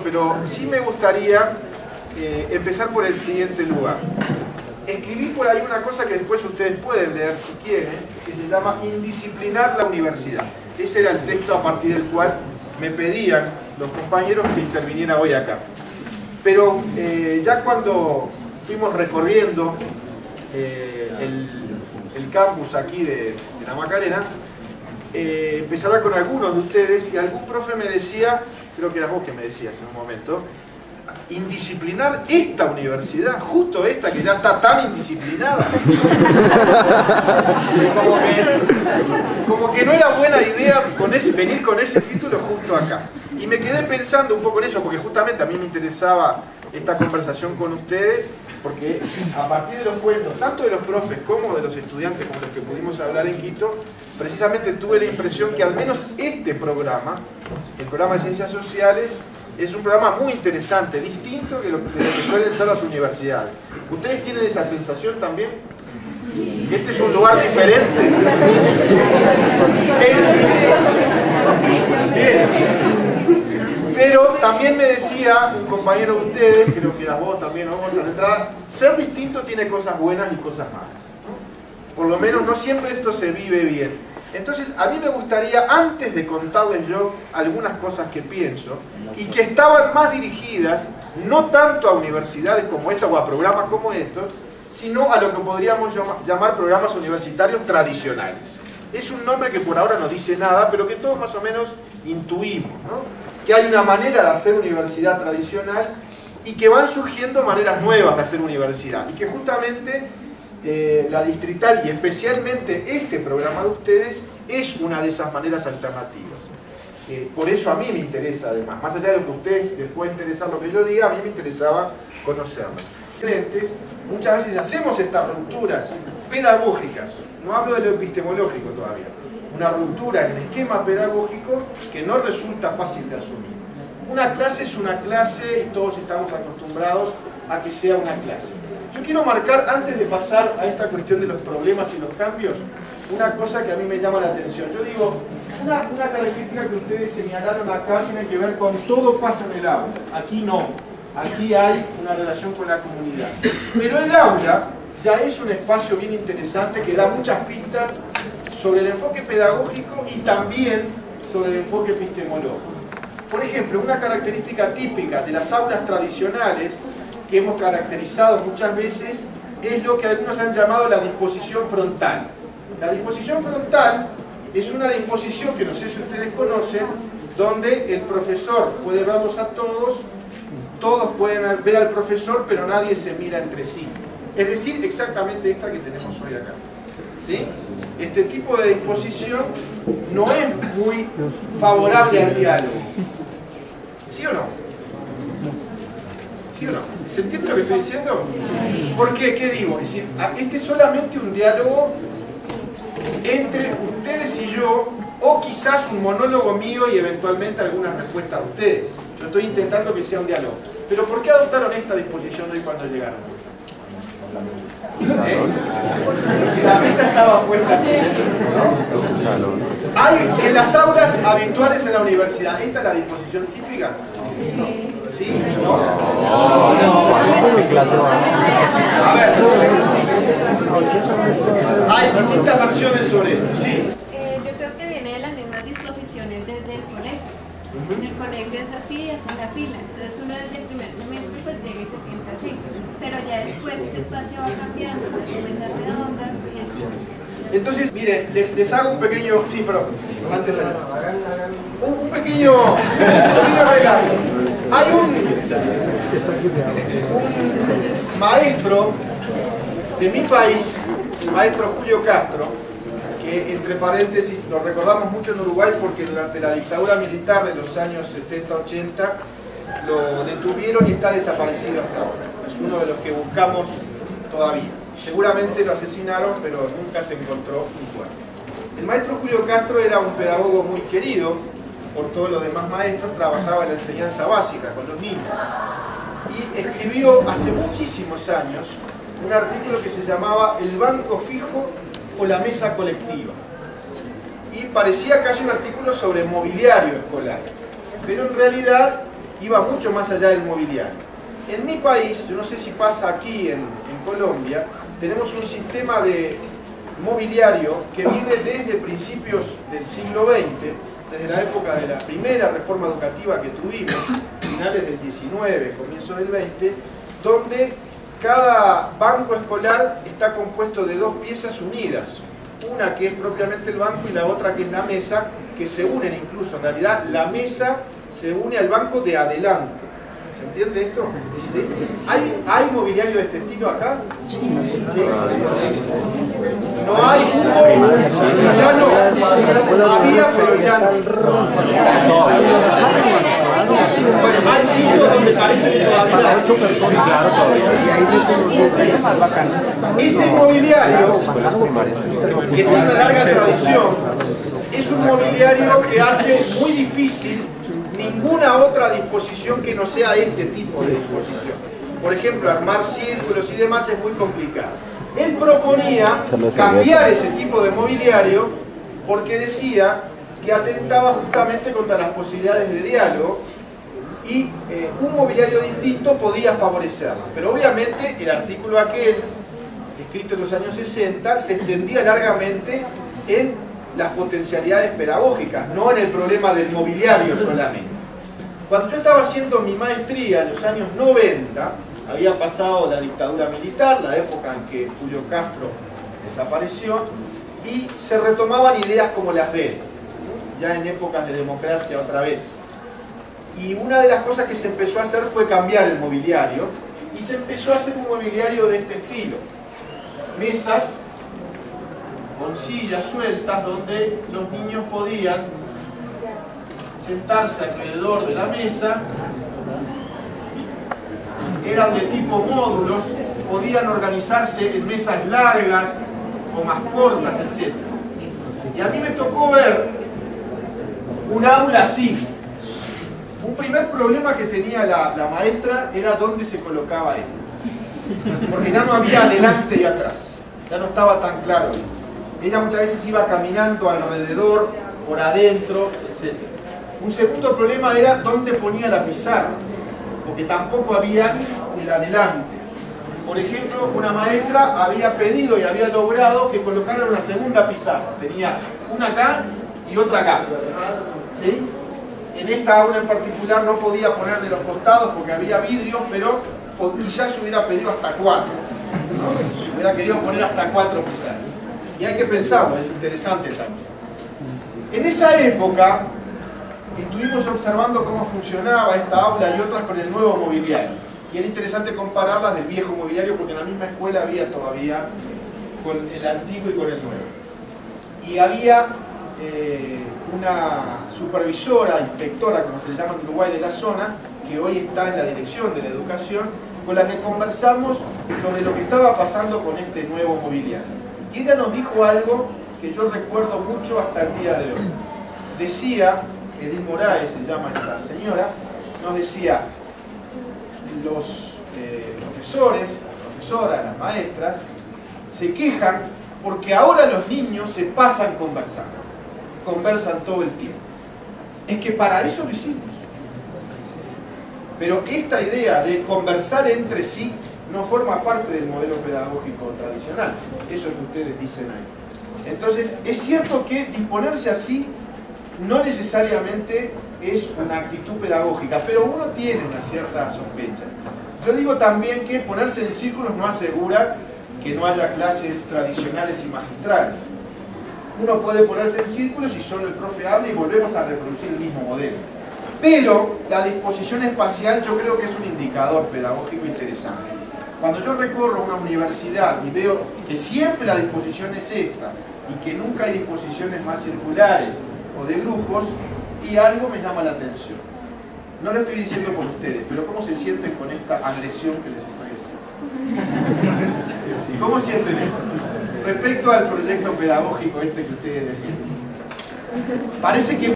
pero sí me gustaría empezar por el siguiente lugar. Escribí por ahí una cosa que después ustedes pueden leer si quieren, que se llama Indisciplinar la universidad. Ese era el texto a partir del cual me pedían los compañeros que interviniera hoy acá. Pero ya cuando fuimos recorriendo el campus aquí de la Macarena, empecé a hablar con algunos de ustedes y algún profe me decía, creo que eras vos que me decías en un momento, indisciplinar esta universidad, justo esta que ya está tan indisciplinada. Como que no era buena idea venir con ese título justo acá. Y me quedé pensando un poco en eso, porque justamente a mí me interesaba esta conversación con ustedes, porque a partir de los cuentos, tanto de los profes como de los estudiantes con los que pudimos hablar en Quito, precisamente tuve la impresión que al menos este programa, el programa de Ciencias Sociales, es un programa muy interesante, distinto de lo que suelen ser las universidades. ¿Ustedes tienen esa sensación también? Este es un lugar diferente. Bien. Pero también me decía un compañero de ustedes, creo que era vos también, ¿no? Vos a la entrada, ser distinto tiene cosas buenas y cosas malas, ¿no? Por lo menos no siempre esto se vive bien. Entonces, a mí me gustaría, antes de contarles yo algunas cosas que pienso, y que estaban más dirigidas, no tanto a universidades como esta o a programas como estos, sino a lo que podríamos llamar programas universitarios tradicionales. Es un nombre que por ahora no dice nada, pero que todos más o menos intuimos, ¿no? Que hay una manera de hacer universidad tradicional y que van surgiendo maneras nuevas de hacer universidad. Y que justamente la distrital y especialmente este programa de ustedes es una de esas maneras alternativas. Por eso a mí me interesa además, más allá de lo que a ustedes les pueda interesar lo que yo diga, a mí me interesaba conocerlo. Muchas veces hacemos estas rupturas pedagógicas, no hablo de lo epistemológico todavía, una ruptura en el esquema pedagógico que no resulta fácil de asumir. Una clase es una clase y todos estamos acostumbrados a que sea una clase. Yo quiero marcar, antes de pasar a esta cuestión de los problemas y los cambios, una cosa que a mí me llama la atención. Yo digo, una característica que ustedes señalaron acá tiene que ver con todo pasa en el aula. Aquí no. Aquí hay una relación con la comunidad. Pero el aula ya es un espacio bien interesante que da muchas pistas sobre el enfoque pedagógico y también sobre el enfoque epistemológico. Por ejemplo, una característica típica de las aulas tradicionales que hemos caracterizado muchas veces es lo que algunos han llamado la disposición frontal. La disposición frontal es una disposición que no sé si ustedes conocen, donde el profesor puede verlos a todos, todos pueden ver al profesor, pero nadie se mira entre sí. Es decir, exactamente esta que tenemos hoy acá. ¿Sí? Este tipo de disposición no es muy favorable al diálogo. ¿Sí o no? ¿Sí o no? ¿Se entiende lo que estoy diciendo? ¿Por qué? ¿Qué digo? Es decir, este es solamente un diálogo entre ustedes y yo, o quizás un monólogo mío y eventualmente alguna respuesta de ustedes. Yo estoy intentando que sea un diálogo. Pero ¿por qué adoptaron esta disposición hoy cuando llegaron? Porque la mesa estaba puesta así, ¿no? Hay en las aulas habituales en la universidad, ¿esta es la disposición típica? ¿Sí? ¿No? A ver, hay distintas versiones sobre esto, ¿sí? Yo creo que viene de las mismas disposiciones desde el colegio. El colegio es así, es en la fila. Entonces uno desde el primer semestre pues llega y se sienta así. Pero ya después ese espacio va cambiando, se hacen mesas redondas y eso. Entonces, miren, les hago un pequeño... Sí, pero antes de un pequeño regalo. Hay un maestro de mi país, el maestro Julio Castro, que entre paréntesis lo recordamos mucho en Uruguay porque durante la dictadura militar de los años 70-80 lo detuvieron y está desaparecido hasta ahora. Es uno de los que buscamos todavía. Seguramente lo asesinaron, pero nunca se encontró su cuerpo. El maestro Julio Castro era un pedagogo muy querido por todos los demás maestros, trabajaba en la enseñanza básica con los niños. Y escribió hace muchísimos años un artículo que se llamaba El banco fijo o la mesa colectiva. Y parecía casi un artículo sobre mobiliario escolar. Pero en realidad iba mucho más allá del mobiliario. En mi país, yo no sé si pasa aquí en Colombia, tenemos un sistema de mobiliario que viene desde principios del siglo XX, desde la época de la primera reforma educativa que tuvimos, finales del XIX, comienzo del XX, donde cada banco escolar está compuesto de dos piezas unidas, una que es propiamente el banco y la otra que es la mesa, que se unen incluso. En realidad la mesa se une al banco de adelante. ¿Se entiende esto? ¿Sí? ¿Hay mobiliario de este estilo acá? ¿Sí? No hay, hubo, ya no. Había, pero ya no. Bueno, hay sitios donde parece que todavía hay. Ese mobiliario, que tiene una larga tradición, es un mobiliario que hace muy difícil ninguna otra disposición que no sea este tipo de disposición. Por ejemplo, armar círculos y demás es muy complicado. Él proponía cambiar ese tipo de mobiliario porque decía que atentaba justamente contra las posibilidades de diálogo y un mobiliario distinto podía favorecerlo. Pero obviamente el artículo aquel, escrito en los años 60, se extendía largamente en las potencialidades pedagógicas, no en el problema del mobiliario solamente. Cuando yo estaba haciendo mi maestría en los años 90, había pasado la dictadura militar, la época en que Julio Castro desapareció, y se retomaban ideas como las de él, ya en épocas de democracia otra vez. Y una de las cosas que se empezó a hacer fue cambiar el mobiliario, y se empezó a hacer un mobiliario de este estilo. Mesas con sillas sueltas donde los niños podían sentarse alrededor de la mesa, eran de tipo módulos, podían organizarse en mesas largas o más cortas, etc. Y a mí me tocó ver un aula así. Un primer problema que tenía la maestra era dónde se colocaba él, porque ya no había adelante y atrás, ya no estaba tan claro. Ella muchas veces iba caminando alrededor, por adentro, etc. Un segundo problema era dónde ponía la pizarra, porque tampoco había el adelante. Por ejemplo, una maestra había pedido y había logrado que colocaran una segunda pizarra. Tenía una acá y otra acá. ¿Sí? En esta aula en particular no podía poner de los costados porque había vidrios, pero quizás hubiera pedido hasta 4. ¿No? Hubiera querido poner hasta 4 pizarras. Y hay que pensarlo, es interesante también. En esa época estuvimos observando cómo funcionaba esta aula y otras con el nuevo mobiliario. Y era interesante compararlas del viejo mobiliario porque en la misma escuela había todavía con el antiguo y con el nuevo. Y había una supervisora, inspectora, como se le llama en Uruguay, de la zona, que hoy está en la dirección de la educación, con la que conversamos sobre lo que estaba pasando con este nuevo mobiliario. Y ella nos dijo algo que yo recuerdo mucho hasta el día de hoy. Decía, Edith Moraes se llama esta señora, nos decía, los profesores, las profesoras, las maestras, se quejan porque ahora los niños se pasan conversando, conversan todo el tiempo. Es que para eso lo hicimos. Pero esta idea de conversar entre sí no forma parte del modelo pedagógico tradicional. Eso es lo que ustedes dicen ahí. Entonces, es cierto que disponerse así no necesariamente es una actitud pedagógica, pero uno tiene una cierta sospecha. Yo digo también que ponerse en círculos no asegura que no haya clases tradicionales y magistrales. Uno puede ponerse en círculos y solo el profe habla y volvemos a reproducir el mismo modelo. Pero la disposición espacial yo creo que es un indicador pedagógico interesante. Cuando yo recorro una universidad y veo que siempre la disposición es esta y que nunca hay disposiciones más circulares o de grupos, y algo me llama la atención. No lo estoy diciendo por ustedes, pero ¿cómo se sienten con esta agresión que les estoy haciendo? ¿Cómo sienten esto? Respecto al proyecto pedagógico este que ustedes defienden. Parece que